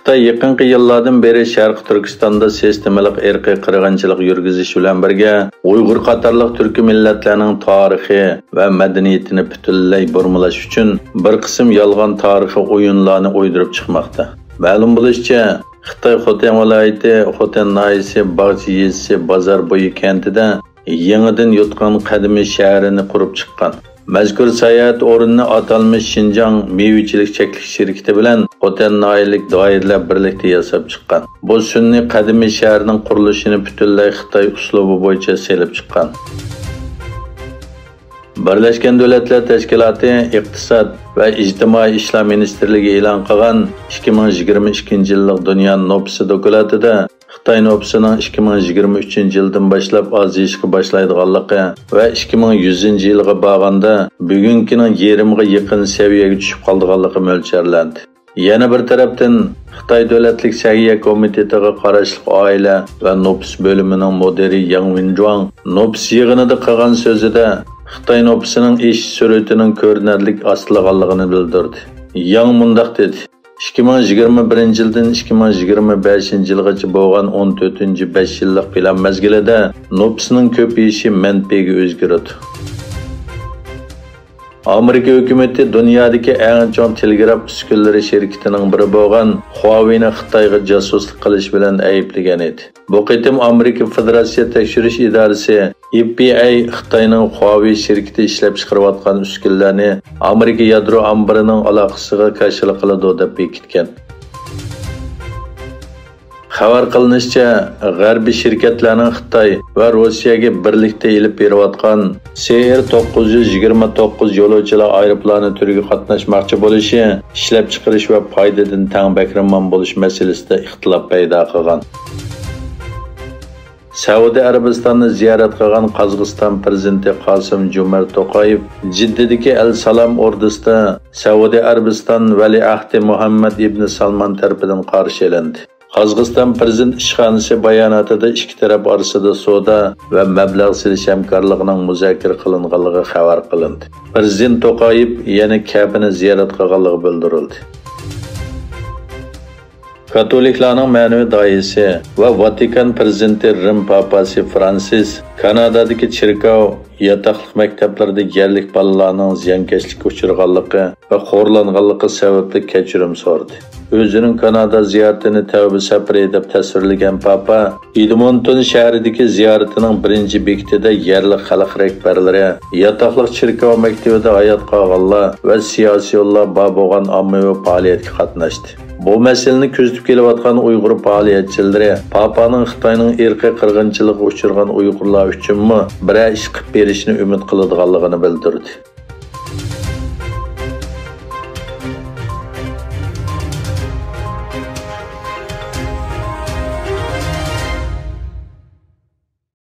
Xitoy yaqinqi yillardan beri Sharq Turkistonda sistematik irqiy qirg'inchilik yurgizish bilan birga Uyg'ur qatorliq turk millatlarning tarixi va madaniyatini butunlay burmalash uchun bir qism yolg'on tarixiy o'yinlarni o'ydirib chiqmoqda. Ma'lum bo'lishicha, Xitoy Xotan viloyati Xotan noyasi Bag'chi yezisi Bozorbo'yi kentida yangidan yotgan qadimiy shahrini qurib chiqqan. Mazkur sayohat o'rinni atalmış Şinjan meyvechilik cheklik shirkati bilan Xotan noyalik doiralar birlikda yasab chiqqan. Bu sunniy qadimiy shaharning qurilishini butunlay Xitoy uslubi bo'yicha selib chiqqan. Birlashgan Davlatlar Tashkiloti Iqtisod va ijtimoiy ishlar ministrligi e'lon qilgan 2022-yillik Dunyo nopsi dokladida Xitoy nopsining 2023-yildan boshlab ozishga boshlaydiganligi va 2100-yilga borganda bugungining yarimiga yaqin saviyaga tushib qolganligi mo'ljallanadi. Yana bir tarafdan Xitoy Davlatlik Sahiya komitetiga qarashli oila va nops bo'limining mudiri Yang Winjuang nops yig'inida qilgan so'zida Xitoy nopsining ish sur'atining ko'rinarli ostilaganligini bildirdi. Yang mundaq dedi: 2021-yildan 2025-yilgacha bo'lgan 14-5 yillik plan mezgilida nopsning ko'payishi manfaga o'zgaradi. Amerika hukumati dunyodagi eng chong telegraf uskunalari shirkatining biri bo'lgan Huawei'ni Xitoyga josuslik qilish bilan ayblagan edi. Bu qitim Amerika Federatsiya tekshirish idorasi FBI Xitoyning Huawei shirkati ishlab chiqarayotgan uskunalarni Amerika yadro ambarining aloqasiga qarshilik qiladi deb bekitgan. Xabar qilinishicha, g'arbiy shirkatlarning Xitoy va Rossiyaga birlikda elib berayotgan CR-929 yo'lovchilar aeroplani turiga qatnashmoqchi bo'lishi, ishlab chiqarish va foydadan tang bahramand bo'lish masalasida ixtilof paydo qilgan. Saudiya Arabistonini ziyorat qilgan Qozog'iston prezidenti Qosim-Jomart To'qayev Jiddadagi Al-Salom ordusida Saudiya Arabiston valiahdi Muhammad ibn Salman tarafidan qarshi olindi. Qozog'iston prezident ishxonasi bayonotida ikki taraf orasida savdo va mablag' silish hamkorligining muzokara qilinganligi xabar qilindi. Prezident To'qayev yana Kabani ziyorat qilganligi bildirildi. Katoliklarning ma'naviy doisi va Vatikan prezidenti Rim papasi Fransis Kanadadagi cherkov yataqliq maktablarda yerlik bolalarning ziyonkashlikka uchraganligi va xo'rlanganligi sababli kechirim so'radi. O'zining Kanada ziyoratini tavba safari deb tasvirlagan Papa Edmonton shahridagi ziyoratining birinchi bekatida yerlik xalq rahbarlari, yataqliq cherkov maktabida hayot qolganlar va siyosiy yo'llar bo'lgan ommaviy faoliyatga qatnashdi. Bu masalani kuzatib kelayotgan Uyg'ur faoliyatchilari Papaning Xitoyning irqiy qirg'inchilikka uchragan Uyg'urlar uchunmi bir ish qilib berishni umid qiladiganligini bildirdi.